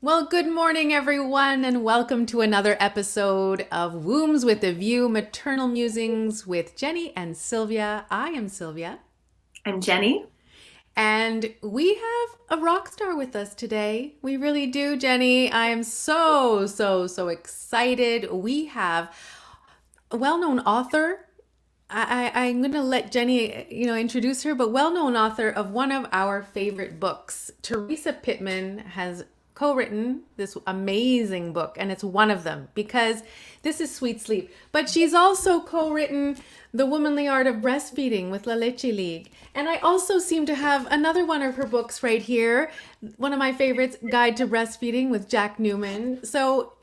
Well, good morning, everyone, and welcome to another episode of Wombs with a View Maternal Musings with Jenny and Sylvia. I am Sylvia, I'm Jenny. and we have a rock star with us today. We really do, Jenny. I am so excited. We have a well-known author. I'm going to let Jenny, introduce her, but well-known author of one of our favorite books. Teresa Pitman has co-written this amazing book, and it's one of them because this is Sweet Sleep. But she's also co-written The Womanly Art of Breastfeeding with La Leche League. And I also seem to have another one of her books right here, one of my favorites, Guide to Breastfeeding with Jack Newman. So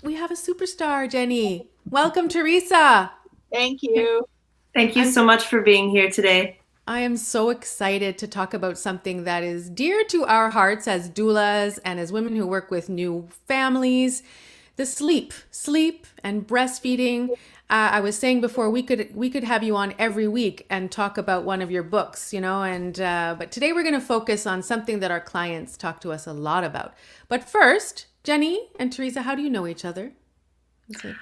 we have a superstar, Jenny. Welcome, Teresa. Thank you. Thank you I'm so much for being here today. I am so excited to talk about something that is dear to our hearts as doulas and as women who work with new families, the sleep and breastfeeding. I was saying before we could have you on every week and talk about one of your books, and but today we're going to focus on something that our clients talk to us a lot about. But first, Jenny and Teresa, how do you know each other? Let's see.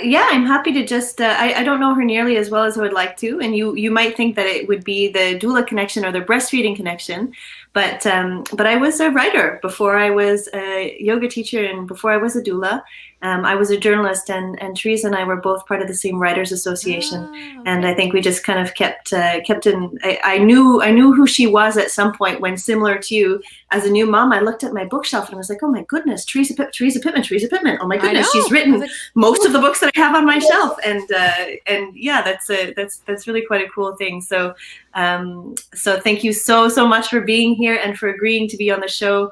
Yeah, I'm happy to just. I don't know her nearly as well as I would like to, and you might think that it would be the doula connection or the breastfeeding connection, but I was a writer before I was a yoga teacher and before I was a doula. I was a journalist, and Teresa and I were both part of the same Writers Association, Ah, and I okay. think we just kind of kept in. I knew who she was at some point when, similar to you, as a new mom, I looked at my bookshelf and I was like, oh my goodness, Teresa Pitman, Teresa Pitman. Oh my I goodness, she's know. I was written like, most of the books that I have on my shelf, and yeah, that's really quite a cool thing. So thank you so much for being here and for agreeing to be on the show.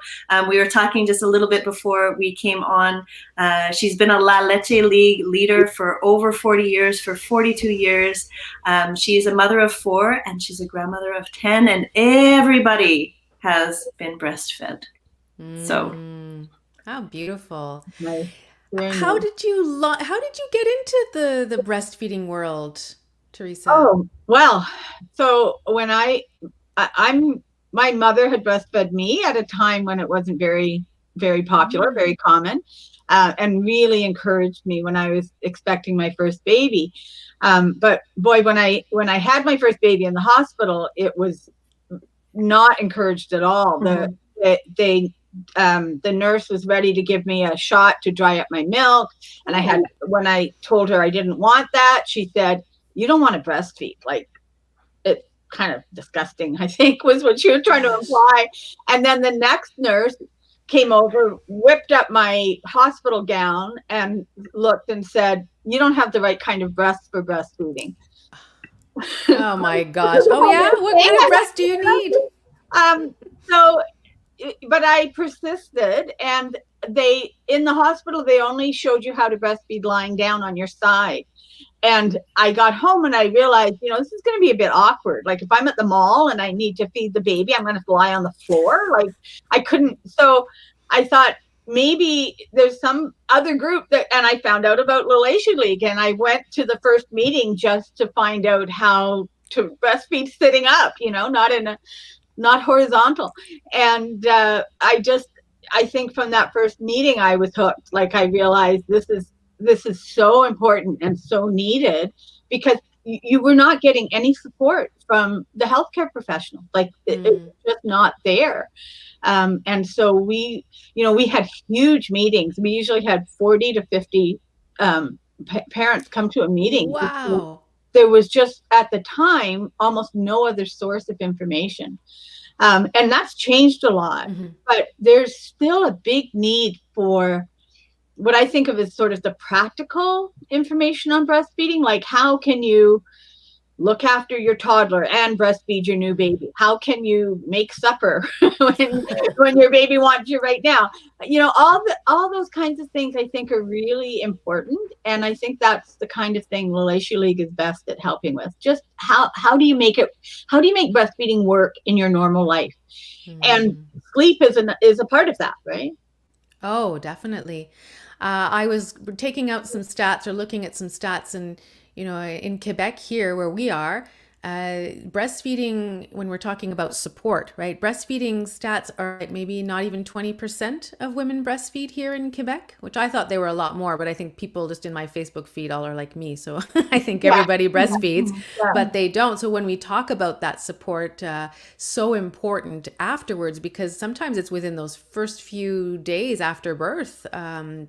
We were talking just a little bit before we came on. She's been a La Leche League leader for over 40 years, for 42 years. She's a mother of 4 and she's a grandmother of 10, and everybody has been breastfed. So how beautiful. Nice. Very How nice. did you how did you get into the breastfeeding world, Teresa? Oh, well, so when I'm my mother had breastfed me at a time when it wasn't very popular, Mm. very common, and really encouraged me when I was expecting my first baby. But boy, when I had my first baby in the hospital, it was not encouraged at all. The mhm. they the nurse was ready to give me a shot to dry up my milk, and when I told her I didn't want that, she said, "You don't want to breastfeed." Like, it's kind of disgusting, I think, was what she was trying to Gosh. imply. And then the next nurse came over, whipped up my hospital gown, and looked and said, "You don't have the right kind of breast for breastfeeding." Oh my gosh. Oh yeah? What kind of breast do you need? um, so but I persisted, and they in the hospital they only showed you how to breastfeed lying down on your side. And I got home and I realized, this is going to be a bit awkward. Like, if I'm at the mall and I need to feed the baby, I'm going to lie on the floor. Like, I couldn't. So I thought maybe there's some other group that, and I found out about Relation League, and I went to the first meeting just to find out how to breastfeed sitting up, not horizontal. And I think from that first meeting, I was hooked. Like, I realized this is so important and so needed, because you were not getting any support from the healthcare professional. Like, it's Mm. just not there. And so we had huge meetings. We usually had 40 to 50 parents come to a meeting, because Wow. there was just, at the time, almost no other source of information. And that's changed a lot, Mhm. but there's still a big need for what I think of as sort of the practical information on breastfeeding. Like, how can you look after your toddler and breastfeed your new baby? How can you make supper when your baby wants you right now? All those kinds of things I think are really important, and I think that's the kind of thing Relation League is best at helping with. Just how do you make it? How do you make breastfeeding work in your normal life? And Mm. sleep is a part of that, right? Oh, definitely. I was taking out some stats or looking at some stats, and in Quebec here where we are, breastfeeding, when we're talking about support, right? Breastfeeding stats are like maybe not even 20% of women breastfeed here in Quebec, which I thought they were a lot more, but I think people just in my Facebook feed all are like me. So I think everybody breastfeeds, but they don't. So when we talk about that support, so important afterwards, because sometimes it's within those first few days after birth,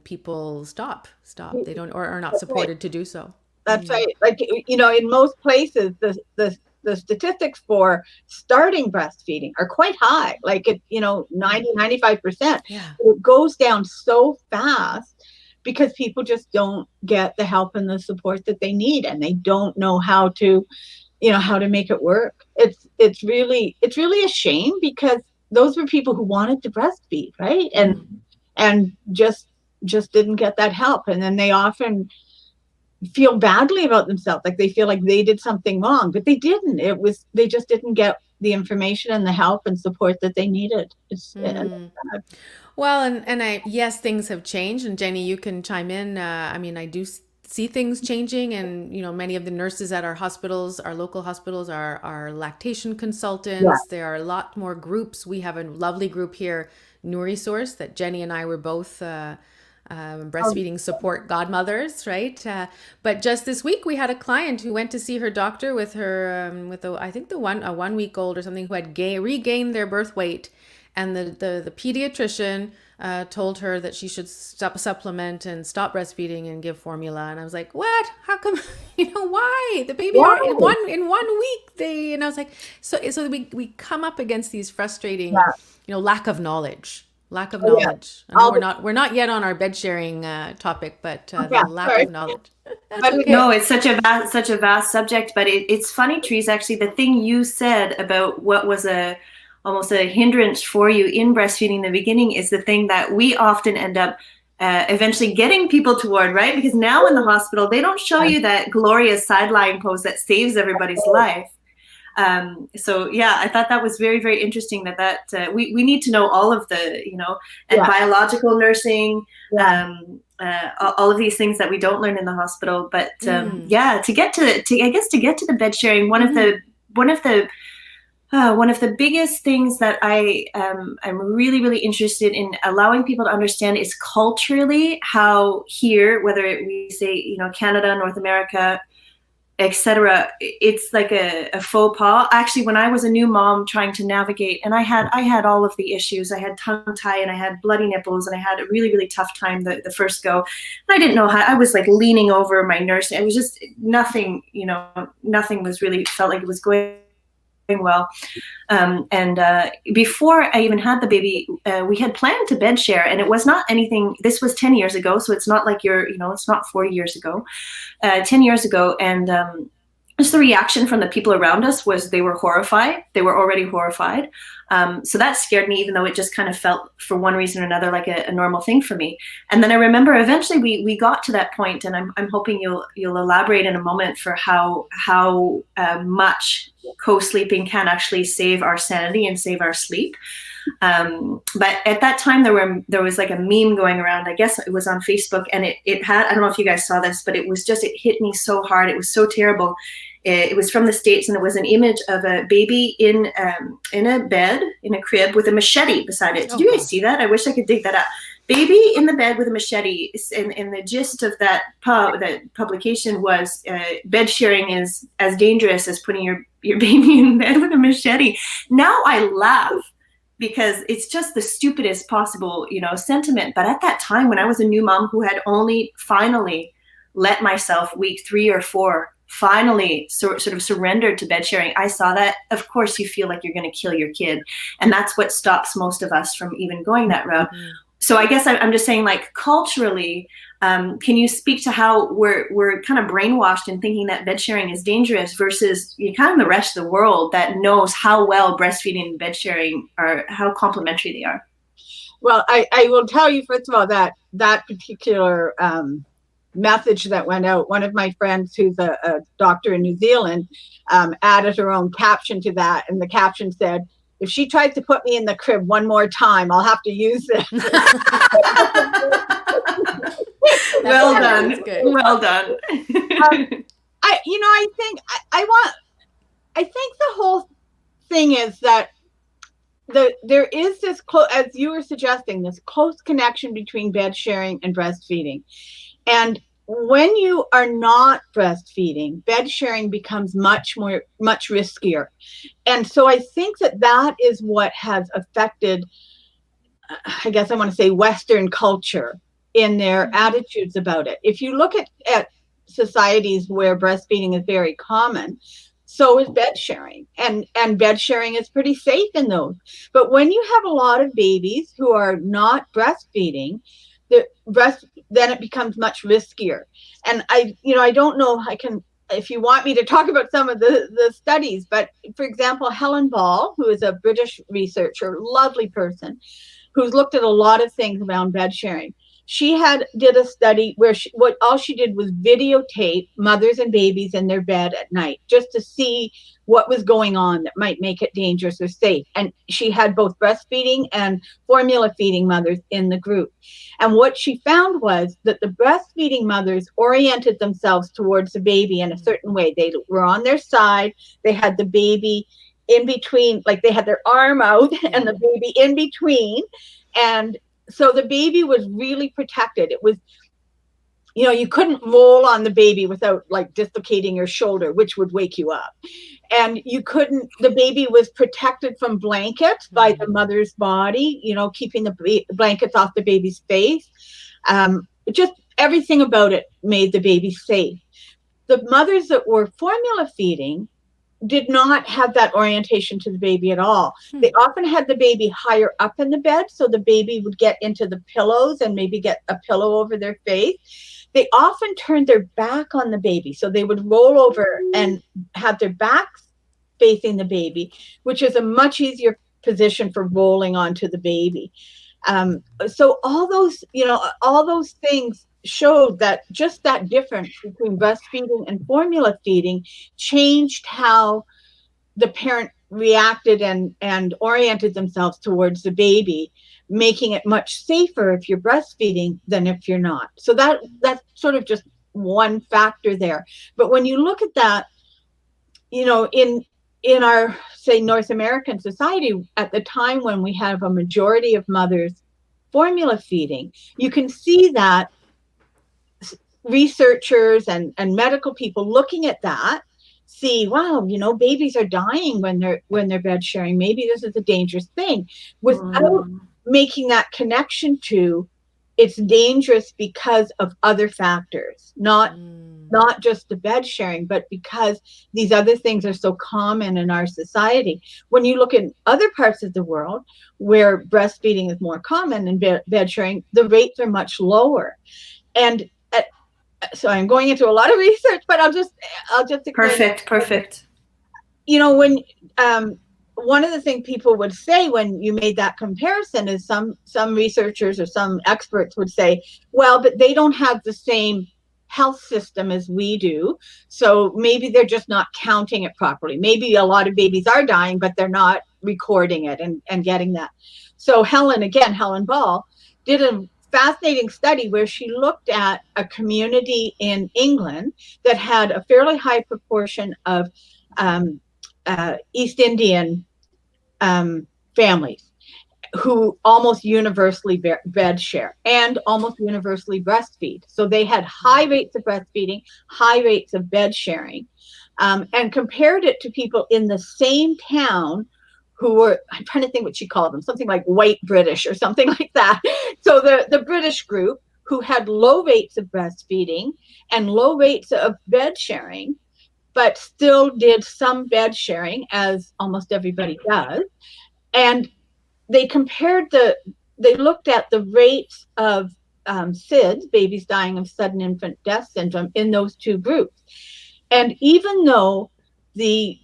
people stop. They don't, or are not supported to do so. That's right. Like, in most places, the statistics for starting breastfeeding are quite high, like 90-95%. Yeah. It goes down so fast because people just don't get the help and the support that they need, and they don't know how to make it work. It's really a shame, because those were people who wanted to breastfeed, right? And just didn't get that help, and then they often feel badly about themselves, like they feel like they did something wrong, but they didn't. They just didn't get the information and the help and support that they needed. Well, and yes, things have changed, and Jenny, you can chime in. I mean, I do see things changing, and many of the nurses at our hospitals, our local hospitals, are lactation consultants. There are a lot more groups. We have a lovely group here, Nourisource, that Jenny and I were both breastfeeding support godmothers, right? But just this week we had a client who went to see her doctor with her I think a 1 week old or something, who had regained their birth weight, and the pediatrician told her that she should stop supplement and stop breastfeeding and give formula. And I was like, what? How come? Why? The baby in 1 week and I was like, so we come up against these frustrating lack of knowledge. Lack of knowledge. I know we're not yet on our bed sharing topic, but the lack of knowledge. Okay. No, it's such a vast subject. But it's funny, Teresa. Actually, the thing you said about what was almost a hindrance for you in breastfeeding in the beginning is the thing that we often end up eventually getting people toward, right? Because now in the hospital, they don't show you that glorious sideline pose that saves everybody's life. So yeah, I thought that was very, very interesting that we need to know all of the, and biological nursing, all of these things that we don't learn in the hospital. But to get to the bed sharing, one of the biggest things that I'm really, really interested in allowing people to understand is culturally how here, whether we say, Canada, North America, etc., it's like a faux pas. Actually, when I was a new mom trying to navigate, and I had all of the issues. I had tongue tie, and I had bloody nipples, and I had a really, really tough time the first go. And I didn't know how. I was like leaning over my nurse. It was just nothing. Nothing was really felt like it was going well. Before I even had the baby, we had planned to bed share, and it was not anything. This was 10 years ago, so it's not like it's not 40 years ago, 10 years ago. And just the reaction from the people around us was they were horrified. They were already horrified. So that scared me, even though it just kind of felt, for one reason or another, like a normal thing for me. And then I remember eventually we got to that point, and I'm hoping you'll elaborate in a moment for how much co-sleeping can actually save our sanity and save our sleep. But at that time there was like a meme going around. I guess it was on Facebook, and it had, I don't know if you guys saw this, but it hit me so hard. It was so terrible. It was from the States, and it was an image of a baby in a bed, in a crib, with a machete beside it. Did you guys see that? I wish I could dig that up. Baby in the bed with a machete. And the gist of that publication was bed sharing is as dangerous as putting your baby in bed with a machete. Now I laugh, because it's just the stupidest possible, sentiment. But at that time, when I was a new mom who had only finally let myself, week 3 or 4, finally sort of surrendered to bed sharing, I saw that, of course, you feel like you're going to kill your kid. And that's what stops most of us from even going that route. Mm-hmm. So I guess I'm just saying, like, culturally, can you speak to how we're kind of brainwashed in thinking that bed sharing is dangerous versus kind of the rest of the world that knows how well breastfeeding and bed sharing are, how complementary they are? Well, I will tell you, first of all, that particular message that went out, one of my friends who's a doctor in New Zealand added her own caption to that, and the caption said, "If she tries to put me in the crib one more time, I'll have to use this." Well done. Well done. I think I think the whole thing is that there is this as you were suggesting, this close connection between bed sharing and breastfeeding. And when you are not breastfeeding, bed sharing becomes much riskier. And so I think that is what has affected, I guess I want to say, Western culture in their attitudes about it. If you look at societies where breastfeeding is very common, so is bed sharing, and bed sharing is pretty safe in those. But when you have a lot of babies who are not breastfeeding, then it becomes much riskier. And I don't know, if you want me to talk about some of the studies, but for example, Helen Ball, who is a British researcher, lovely person, who's looked at a lot of things around bed sharing. She did a study where all she did was videotape mothers and babies in their bed at night, just to see what was going on that might make it dangerous or safe. And she had both breastfeeding and formula feeding mothers in the group. And what she found was that the breastfeeding mothers oriented themselves towards the baby in a certain way. They were on their side. They had the baby in between, like they had their arm out and the baby in between. And so the baby was really protected. It was, you couldn't roll on the baby without like dislocating your shoulder, which would wake you up. And the baby was protected from blankets by the mother's body, keeping the blankets off the baby's face. Just everything about it made the baby safe. The mothers that were formula feeding did not have that orientation to the baby at all. They often had the baby higher up in the bed, so the baby would get into the pillows and maybe get a pillow over their face. They often turned their back on the baby, so they would roll over and have their backs facing the baby, which is a much easier position for rolling onto the baby. So all those things showed that just that difference between breastfeeding and formula feeding changed how the parent reacted and oriented themselves towards the baby, making it much safer if you're breastfeeding than if you're not. So that's sort of just one factor there. But when you look at that, in our, say, North American society, at the time when we have a majority of mothers formula feeding, you can see that researchers and medical people looking at that see, wow, babies are dying when they're bed sharing. Maybe this is a dangerous thing, without making that connection to it's dangerous because of other factors, not just the bed sharing, but because these other things are so common in our society. When you look in other parts of the world where breastfeeding is more common and bed sharing, the rates are much lower. And so I'm going into a lot of research, but I'll just explain. Perfect. When one of the things people would say when you made that comparison is some researchers or some experts would say, well, but they don't have the same health system as we do, so maybe they're just not counting it properly. Maybe a lot of babies are dying, but they're not recording it and getting that. So Helen Ball did a fascinating study where she looked at a community in England that had a fairly high proportion of East Indian families who almost universally bed share and almost universally breastfeed. So they had high rates of breastfeeding, high rates of bed sharing, and compared it to people in the same town who were, I'm trying to think what she called them, something like white British or something like that. So the British group, who had low rates of breastfeeding and low rates of bed sharing, but still did some bed sharing, as almost everybody does. And they looked at the rates of SIDS, babies dying of sudden infant death syndrome, in those two groups. And even though the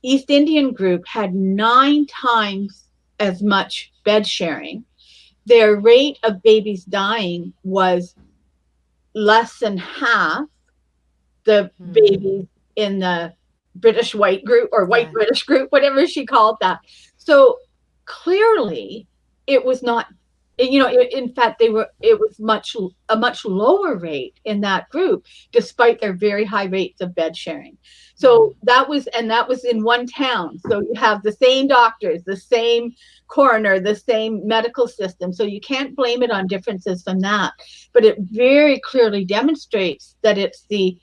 East Indian group had 9 times as much bed sharing, their rate of babies dying was less than half the babies in the British white group or white British group, whatever she called that. So clearly it was not in fact, it was a much lower rate in that group, despite their very high rates of bed sharing. So that was in one town. So you have the same doctors, the same coroner, the same medical system. So you can't blame it on differences from that. But it very clearly demonstrates that it's the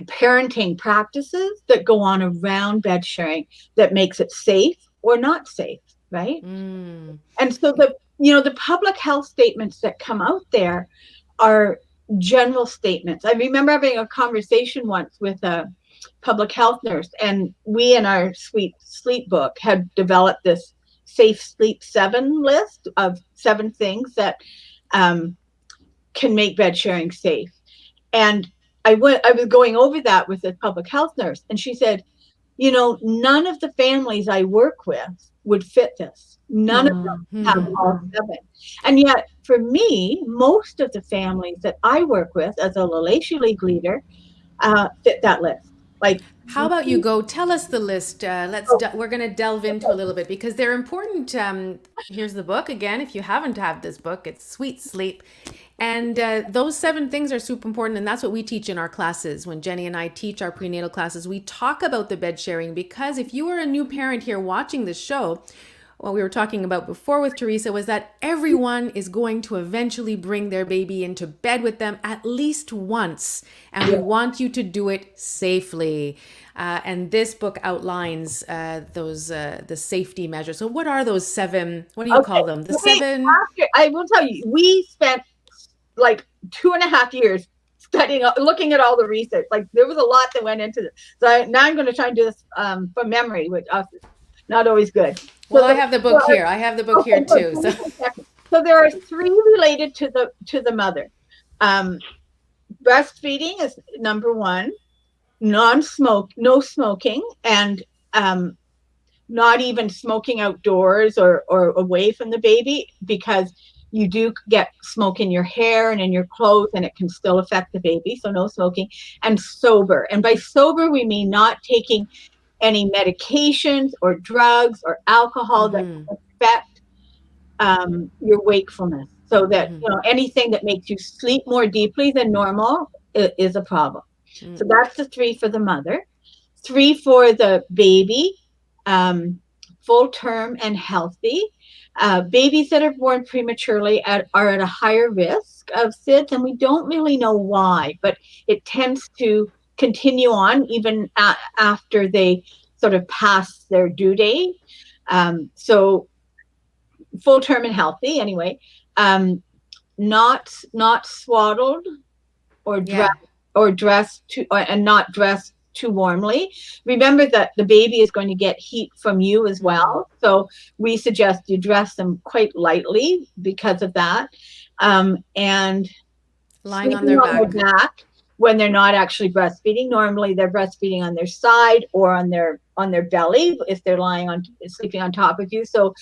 parenting practices that go on around bed sharing that makes it safe or not safe, right? And so the public health statements that come out there are general statements. I remember having a conversation once with a public health nurse, and we in our Sweet Sleep book had developed this Safe Sleep 7 list of 7 things that can make bed sharing safe. And I was going over that with the public health nurse, and she said, none of the families I work with would fit this. None of them have all 7. And yet, for me, most of the families that I work with as a Relationship League leader fit that list. Like, how about you go tell us the list? We're going to delve into a little bit because they're important. Here's the book again. If you haven't had this book, it's Sweet Sleep. And those 7 things are super important. And that's what we teach in our classes. When Jenny and I teach our prenatal classes, we talk about the bed sharing, because if you are a new parent here watching this show, what we were talking about before with Teresa was that everyone is going to eventually bring their baby into bed with them at least once. And we want you to do it safely. And this book outlines the safety measures. So what are those 7, what do you call them? The 7? I will tell you, we spent like 2.5 years studying, looking at all the research. Like, there was a lot that went into this. So now I'm going to try and do this from memory, which is not always good. Well, I have the book here. I have the book here too. So there are 3 related to the mother. Breastfeeding is number 1. No smoking, and not even smoking outdoors or away from the baby, because you do get smoke in your hair and in your clothes, and it can still affect the baby. So no smoking. And sober. And by sober, we mean not taking any medications or drugs or alcohol that can affect your wakefulness. So that anything that makes you sleep more deeply than normal is a problem. So that's the 3 for the mother. 3 for the baby, full term and healthy. Babies that are born prematurely are at a higher risk of SIDS, and we don't really know why, but it tends to continue on even after they sort of pass their due date. So full term and healthy anyway. Not swaddled or dressed and not dressed too warmly. Remember that the baby is going to get heat from you as well. So we suggest you dress them quite lightly because of that. And lying on their back when they're not actually breastfeeding. Normally they're breastfeeding on their side or on their belly if they're sleeping on top of you. So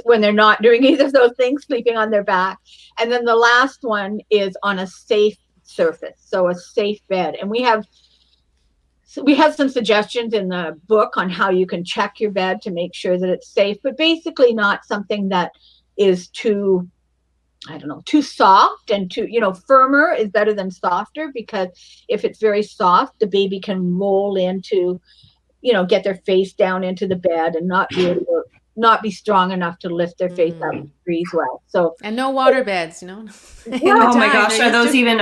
when they're not doing either of those things, sleeping on their back. And then the last one is on a safe surface, so a safe bed. And we have some suggestions in the book on how you can check your bed to make sure that it's safe, but basically not something that is too soft, and firmer is better than softer, because if it's very soft, the baby can roll into, get their face down into the bed and not be strong enough to lift their face up and breathe well. So, and no water beds, Oh my gosh, are those even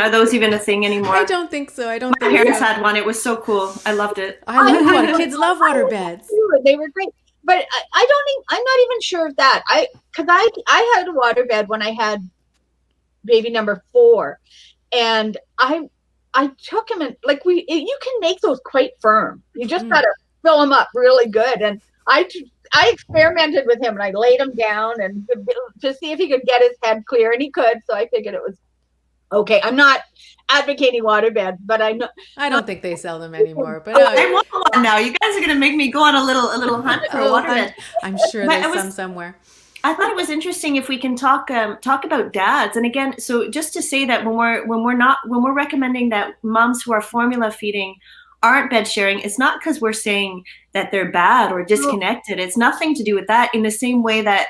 a thing anymore? I don't think so. My parents had one. It was so cool. I loved it. I love water. Kids love water beds. They were great. But I'm not even sure of that. Because I had a water bed when I had baby number 4, and I took him, and you can make those quite firm. You just gotta fill them up really good. And I experimented with him, and I laid him down and to see if he could get his head clear, and he could. So I figured it was okay. I'm not advocating waterbed, but I know I don't think they sell them anymore. But I want one now. You guys are gonna make me go on a little hunt for a waterbed. I'm sure there's some somewhere. I thought it was interesting if we can talk about dads. And again, so just to say that when we're recommending that moms who are formula feeding aren't bed sharing, it's not because we're saying that they're bad or disconnected. It's nothing to do with that. In the same way that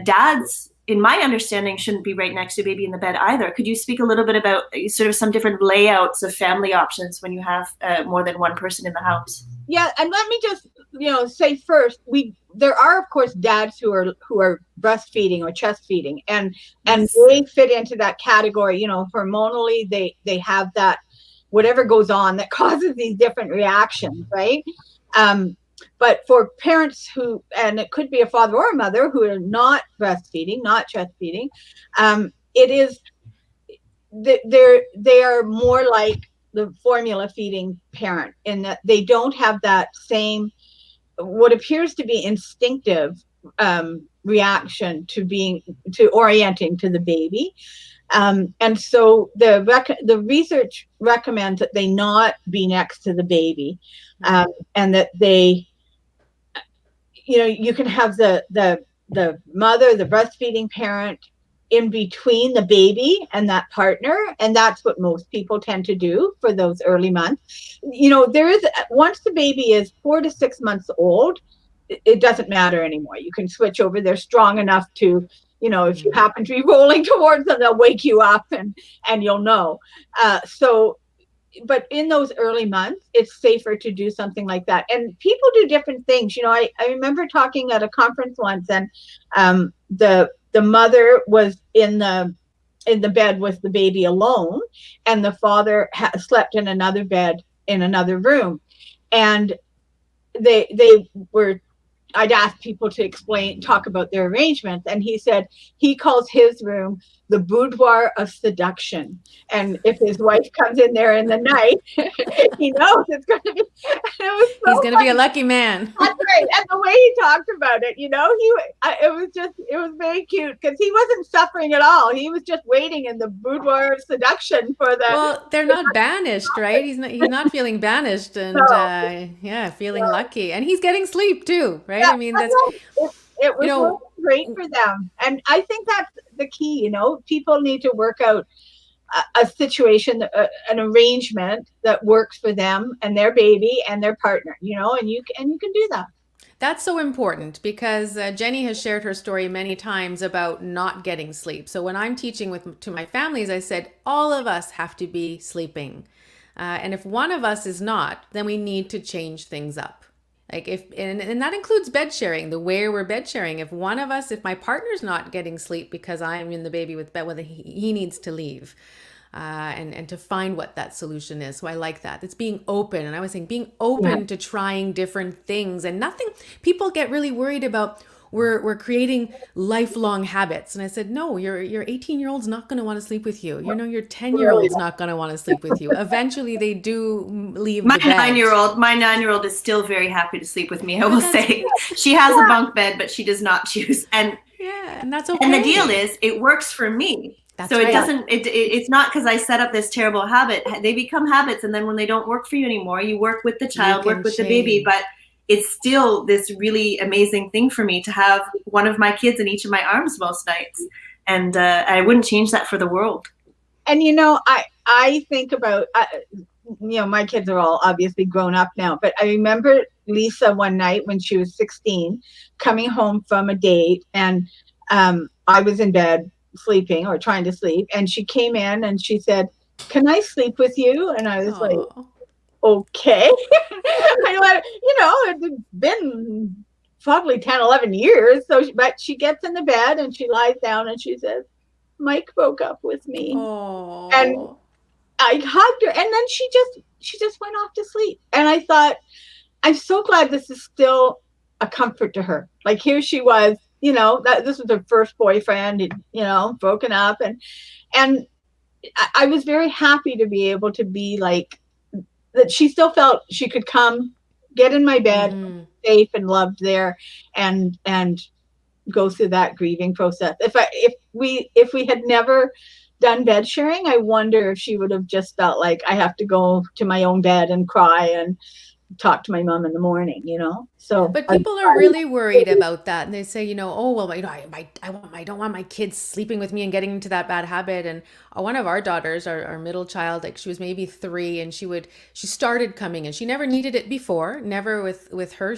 dads in my understanding, shouldn't be right next to a baby in the bed either. Could you speak a little bit about sort of some different layouts of family options when you have more than one person in the house? Yeah, and let me just say first, there are of course dads who are breastfeeding or chest feeding, and they fit into that category. Hormonally they have that whatever goes on that causes these different reactions, right? But for parents who, and it could be a father or a mother who are not breastfeeding, not chest feeding, it is they are more like the formula feeding parent in that they don't have that same what appears to be instinctive reaction to orienting to the baby. And so the research recommends that they not be next to the baby, and that they, you can have the mother, the breastfeeding parent, in between the baby and that partner, and that's what most people tend to do for those early months. Once the baby is 4 to 6 months old, it doesn't matter anymore. You can switch over. They're strong enough to, if you happen to be rolling towards them, they'll wake you up and you'll know. But in those early months, it's safer to do something like that. And people do different things. I remember talking at a conference once, and the mother was in the bed with the baby alone, and the father slept in another bed in another room. And I'd asked people to talk about their arrangements, and he said he calls his room the boudoir of seduction. And if his wife comes in there in the night, he knows it's going to be. He's going to be a lucky man. That's right. And the way he talked about it, it was very cute because he wasn't suffering at all. He was just waiting in the boudoir of seduction for the. Well, they're not banished, right? He's not feeling banished, and feeling lucky, and he's getting sleep too, right? Yeah, I mean, that's it was really great for them, and I think that's the key. People need to work out a situation, an arrangement that works for them and their baby and their partner. And you can do that. That's so important because Jenny has shared her story many times about not getting sleep. So when I'm teaching to my families, I said, all of us have to be sleeping. And if one of us is not, then we need to change things up. And that includes bed sharing, the way we're bed sharing. If my partner's not getting sleep because I'm in the baby with bed, whether he needs to leave. And to find what that solution is. So I like that. It's being open. And I was saying being open to trying different things, and nothing. People get really worried about we're creating lifelong habits. And I said, no, your 18-year-old's not going to want to sleep with you. Your 10-year-old's not going to want to sleep with you. Eventually they do leave my the bed. My 9-year-old is still very happy to sleep with me, I will say. She has a bunk bed, but she does not choose. And that's okay. And the deal is it works for me. So it doesn't, it's not because I set up this terrible habit. They become habits. And then when they don't work for you anymore, you work with the child, work with the baby. But it's still this really amazing thing for me to have one of my kids in each of my arms most nights. And I wouldn't change that for the world. And, I think about, my kids are all obviously grown up now. But I remember Lisa one night when she was 16 coming home from a date. And I was in bed sleeping or trying to sleep, and she came in and she said, "Can I sleep with you?" And I was like, okay. It's been probably 10, 11 years. But she gets in the bed and she lies down and she says, "Mike broke up with me." And I hugged her, and then she just went off to sleep. And I thought, I'm so glad this is still a comfort to her. Like, here she was, that this was her first boyfriend, broken up. And I was very happy to be able to be like, that she still felt she could come, get in my bed, safe and loved there, and go through that grieving process. If we had never done bed sharing, I wonder if she would have just felt like I have to go to my own bed and cry and talk to my mom in the morning, So But people are really worried about that, and they say, oh well, I don't want my kids sleeping with me and getting into that bad habit. And one of our daughters, our middle child, like she was maybe 3, and she started coming, and she never needed it before. Never with her.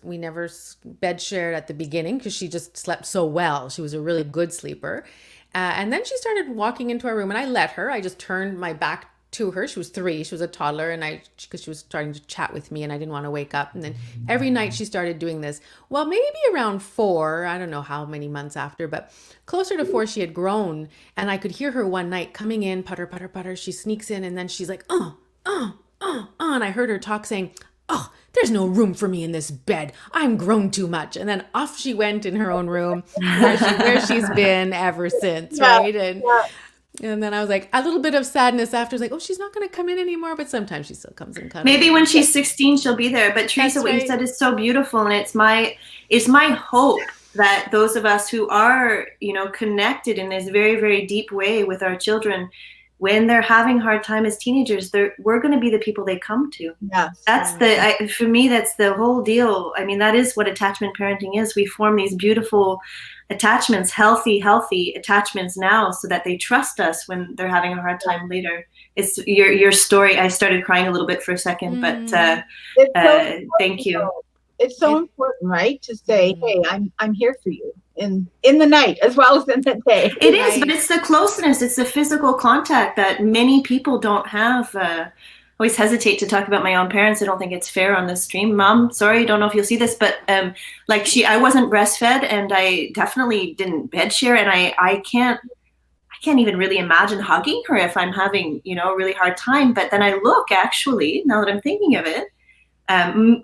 We never bed shared at the beginning because she just slept so well. She was a really good sleeper, and then she started walking into our room, and I let her. I just turned my back to her. She was 3. She was a toddler, and because she was starting to chat with me, and I didn't want to wake up. And then every night she started doing this. Well, maybe around 4, I don't know how many months after, but closer to 4, she had grown, and I could hear her one night coming in, putter, putter, putter. She sneaks in, and then she's like, and I heard her talk saying, oh, there's no room for me in this bed. I'm grown too much. And then off she went in her own room where she's been ever since, right? And then I was like, a little bit of sadness after, like, oh, she's not going to come in anymore. But sometimes she still comes in. Maybe when she's 16, she'll be there. But Teresa, what you said is so beautiful. And it's my hope that those of us who are, connected in this very, very deep way with our children, when they're having a hard time as teenagers, we're going to be the people they come to. Yes. That's for me, that's the whole deal. I mean, that is what attachment parenting is. We form these beautiful attachments, healthy attachments now, so that they trust us when they're having a hard time later. It's your story. I started crying a little bit for a second, but thank you. It's so important, right? To say, hey, I'm here for you in the night as well as in the day. It is, but it's the closeness, it's the physical contact that many people don't have. I always hesitate to talk about my own parents. I don't think it's fair on this stream. Mom, sorry, don't know if you'll see this, but I wasn't breastfed, and I definitely didn't bed share, and I can't even really imagine hugging her if I'm having, a really hard time. But then I look, actually, now that I'm thinking of it,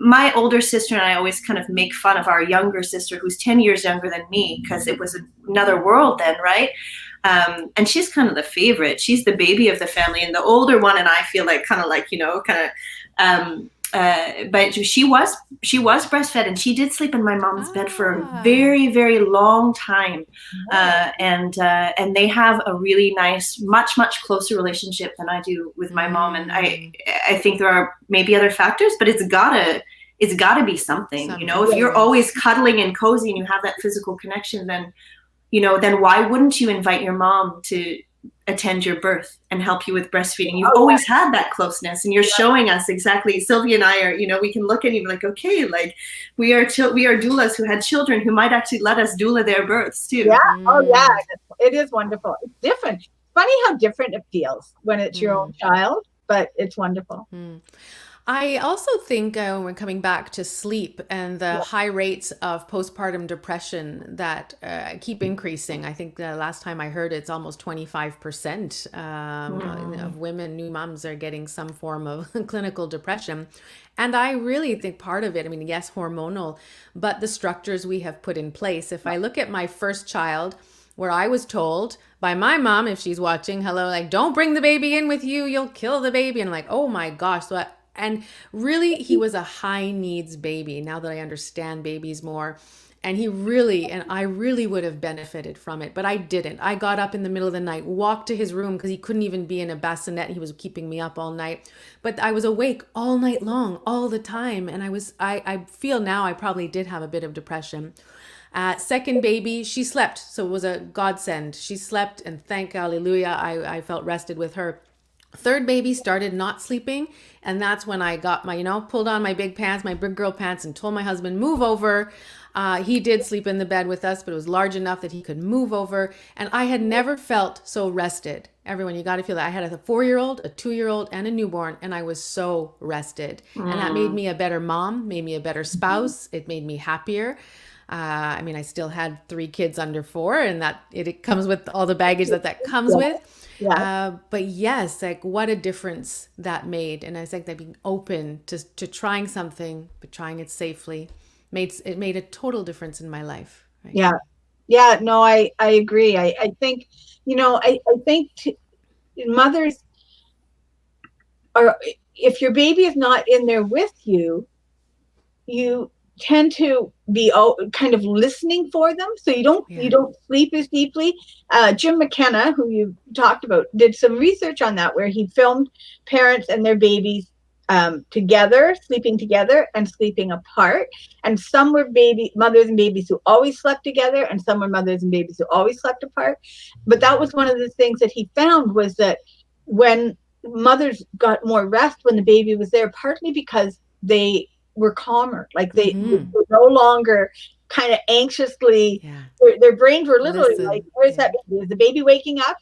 my older sister and I always kind of make fun of our younger sister, who's 10 years younger than me, because it was another world then, right? And she's kind of the favorite. She's the baby of the family, and the older one and I feel like but she was breastfed, and she did sleep in my mom's bed for a very, very long time. And they have a really nice, much, much closer relationship than I do with my mom. And I think there are maybe other factors, but it's gotta be something. If you're always cuddling and cozy and you have that physical connection, then why wouldn't you invite your mom to attend your birth and help you with breastfeeding? You've always had that closeness, and you're showing us exactly. Sylvia and I are, we can look at you like, okay, like we are doulas who had children who might actually let us doula their births too. Yeah. Oh yeah, it is wonderful. It's different. Funny how different it feels when it's your own child, but it's wonderful. I also think when we're coming back to sleep and the high rates of postpartum depression that keep increasing. I think the last time I heard it's almost 25% of women, new moms, are getting some form of clinical depression. And I really think part of it, yes, hormonal, but the structures we have put in place. If I look at my first child, where I was told by my mom, if she's watching, hello, like, don't bring the baby in with you, you'll kill the baby. And I'm like, oh my gosh. And really, he was a high needs baby, now that I understand babies more. And I really would have benefited from it, but I didn't. I got up in the middle of the night, walked to his room because he couldn't even be in a bassinet. He was keeping me up all night, but I was awake all night long, all the time. And I feel now I probably did have a bit of depression. Second baby, she slept. So it was a godsend. She slept, and thank hallelujah, I felt rested with her. Third baby started not sleeping, and that's when I got my, pulled on my big pants, my big girl pants, and told my husband, move over. He did sleep in the bed with us, but it was large enough that he could move over, and I had never felt so rested. Everyone, you got to feel that. I had a 4-year-old, a 2-year-old, and a newborn, and I was so rested. And that made me a better mom, made me a better spouse. It made me happier. I still had 3 kids under 4, and that it comes with all the baggage that comes with. Yeah. But yes, like what a difference that made. And I think that being open to trying something, but trying it safely, it made a total difference in my life. Right? Yeah. Yeah. No, I agree. I think, I think mothers are, if your baby is not in there with you, you tend to be kind of listening for them, so you don't sleep as deeply. Jim McKenna, who you talked about, did some research on that, where he filmed parents and their babies together, sleeping together and sleeping apart. And some were mothers and babies who always slept together, and some were mothers and babies who always slept apart. But that was one of the things that he found, was that when mothers got more rest when the baby was there, partly because they were calmer, like they were no longer kind of anxiously, their brains were literally like, where's that baby? Is the baby waking up?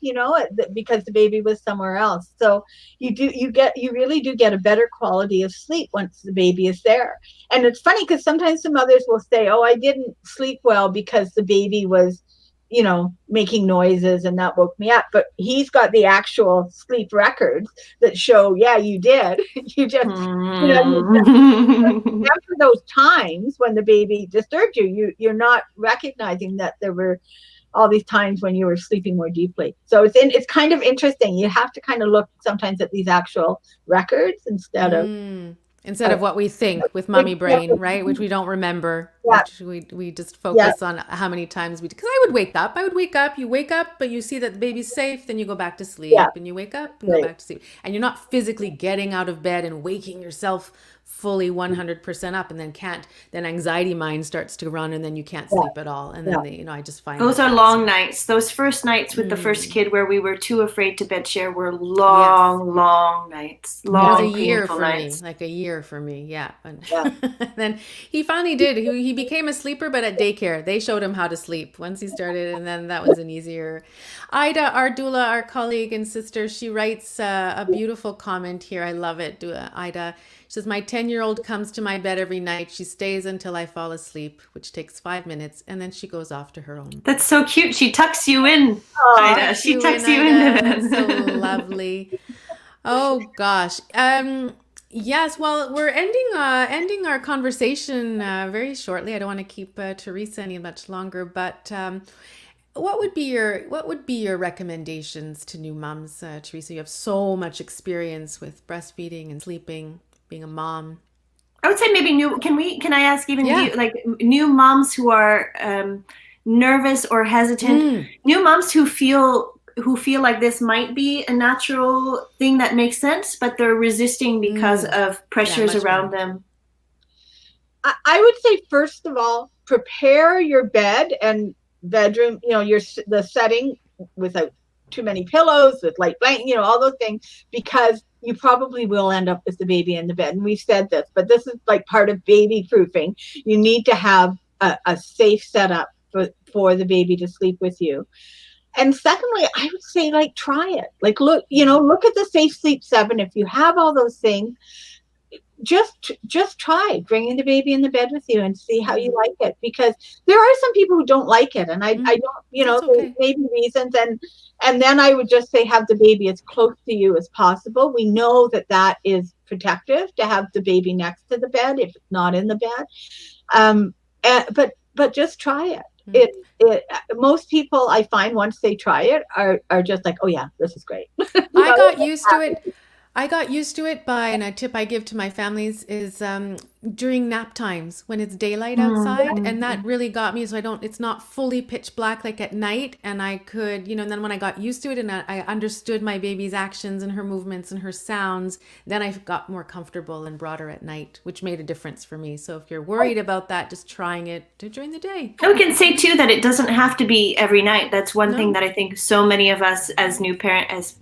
Because the baby was somewhere else. So you really do get a better quality of sleep once the baby is there. And it's funny because sometimes the mothers will say, oh, I didn't sleep well because the baby was making noises and that woke me up. But he's got the actual sleep records that show, yeah, you did. You just, after those times when the baby disturbed you're not recognizing that there were all these times when you were sleeping more deeply. So it's kind of interesting. You have to kind of look sometimes at these actual records instead of what we think with mommy brain, right? Which we don't remember, which we just focus on how many times we, because I would wake up, you wake up, but you see that the baby's safe, then you go back to sleep, and you wake up and go back to sleep. And you're not physically getting out of bed and waking yourself fully 100% up, and then anxiety mind starts to run, and then you can't sleep at all. And then I just find those are long nights. Those first nights with the first kid where we were too afraid to bed share were long nights. Long, a year for nights. Me, like a year for me. Yeah. Then he finally did. He became a sleeper, but at daycare, they showed him how to sleep once he started, and then that was an easier. Ida, our doula, our colleague and sister, she writes a beautiful comment here. I love it, Ida. She says, my 10-year-old comes to my bed every night. She stays until I fall asleep, which takes 5 minutes, and then she goes off to her own. That's so cute. She tucks you in, Ida. She tucks you in. That's so lovely. Oh, gosh. Yes, well, we're ending our conversation very shortly. I don't want to keep Teresa any much longer, but what would be your recommendations to new moms, Teresa? You have so much experience with breastfeeding and sleeping, being a mom. I would say maybe new. Can I ask even new moms who are nervous or hesitant, new moms who feel like this might be a natural thing that makes sense, but they're resisting because of pressures around them? I would say, first of all, prepare your bed and bedroom, the setting without too many pillows, with light blanket, all those things, because you probably will end up with the baby in the bed. And we've said this, but this is like part of baby proofing. You need to have a safe setup for the baby to sleep with you. And secondly, I would say, try it. Look at the Safe Sleep 7. If you have all those things, just try bringing the baby in the bed with you and see how you like it, because there are some people who don't like it, and I don't, there may be reasons, and then I would just say have the baby as close to you as possible. We know that is protective to have the baby next to the bed if it's not in the bed, but just try it. Most people, I find, once they try it, are just like, oh yeah, this is great. I got used to it. I got used to it and a tip I give to my families is during nap times when it's daylight outside, and that really got me. So it's not fully pitch black like at night, and I could, and then when I got used to it and I understood my baby's actions and her movements and her sounds, then I got more comfortable and brought her at night, which made a difference for me. So if you're worried about that, just trying it during the day. And we can say too that it doesn't have to be every night. That's one thing that I think so many of us as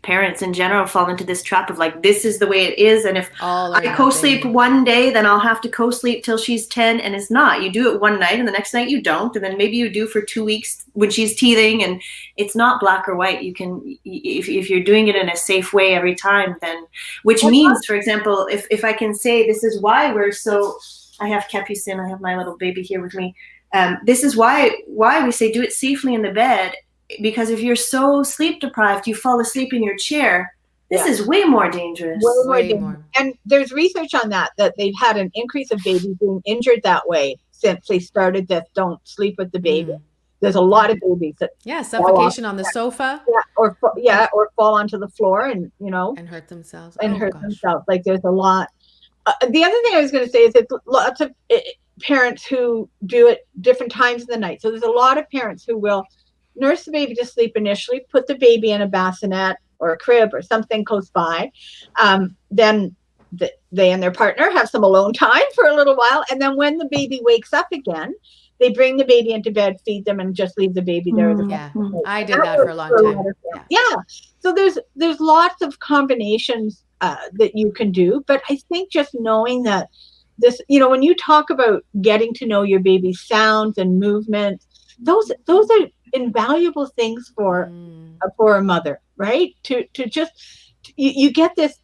parents in general fall into this trap of this is the way it is, and if I co-sleep one day, then I'll have to co-sleep till she's 10, and it's not. You do it one night and the next night you don't, and then maybe you do for 2 weeks when she's teething, and it's not black or white. You can, if you're doing it in a safe way every time, then, which means, for example, if I can say, this is why I have Capucine, I have my little baby here with me. This is why we say do it safely in the bed, because if you're so sleep deprived, you fall asleep in your chair. This is way more dangerous. Way more. And there's research on that they've had an increase of babies being injured that way since they started this don't sleep with the baby. There's a lot of babies that suffocation on the sofa. Or fall onto the floor and hurt themselves. Themselves. There's a lot. The other thing I was going to say is it's lots of parents who do it different times of the night. So there's a lot of parents who will nurse the baby to sleep initially, put the baby in a bassinet or a crib or something close by, then they and their partner have some alone time for a little while. And then when the baby wakes up again, they bring the baby into bed, feed them, and just leave the baby there. Yeah, I did that for a long time. Yeah. So there's lots of combinations that you can do. But I think just knowing that this, when you talk about getting to know your baby's sounds and movements, those are invaluable things for a mother, right? To just you get this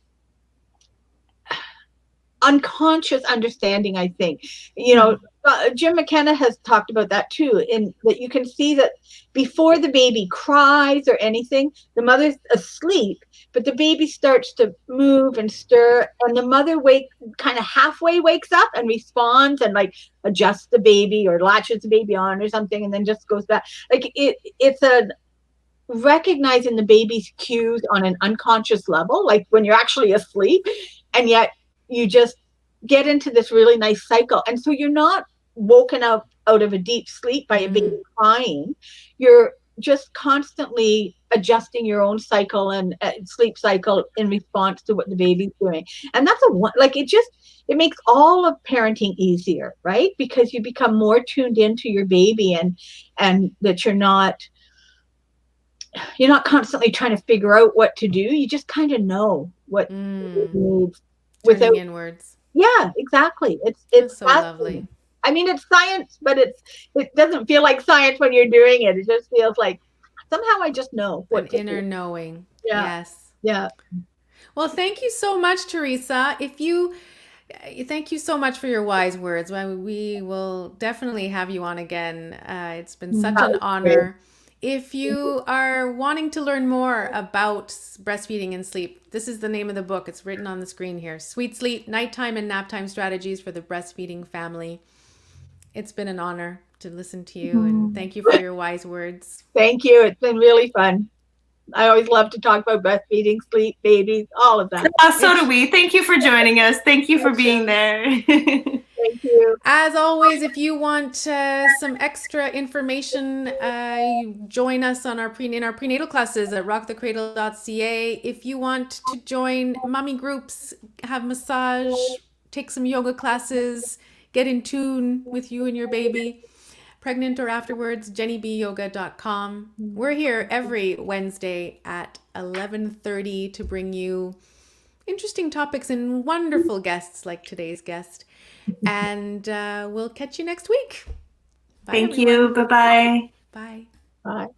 unconscious understanding. I think Jim McKenna has talked about that too, in that you can see that before the baby cries or anything, the mother's asleep, but the baby starts to move and stir, and the mother kind of halfway wakes up and responds and like adjusts the baby or latches the baby on or something, and then just goes back. Like it's a recognizing the baby's cues on an unconscious level, like when you're actually asleep, and yet you just get into this really nice cycle. And so you're not woken up out of a deep sleep by a baby crying. You're just constantly adjusting your own cycle and sleep cycle in response to what the baby's doing. And that's it makes all of parenting easier, right? Because you become more tuned into your baby, and that you're not constantly trying to figure out what to do. You just kind of know what it needs without inwards. Yeah, exactly. It's so lovely. I mean, it's science, but it doesn't feel like science when you're doing it. It just feels like somehow I just know what an inner knowing. Yeah. Yes. Yeah. Well, thank you so much, Teresa. Thank you so much for your wise words. We will definitely have you on again. It's been such an honor. Great. If you are wanting to learn more about breastfeeding and sleep, this is the name of the book. It's written on the screen here. Sweet Sleep, Nighttime and Naptime Strategies for the Breastfeeding Family. It's been an honor to listen to you, and thank you for your wise words. Thank you. It's been really fun. I always love to talk about breastfeeding, sleep, babies, all of that. So do we. Thank you for joining us. Thank you for being there. Thank you. As always, if you want some extra information, join us on in our prenatal classes at rockthecradle.ca. If you want to join mommy groups, have massage, take some yoga classes, get in tune with you and your baby, pregnant or afterwards, jennybyoga.com. We're here every Wednesday at 11:30 to bring you interesting topics and wonderful guests like today's guest. And we'll catch you next week. Bye, Thank everyone. You. Bye-bye. Bye. Bye.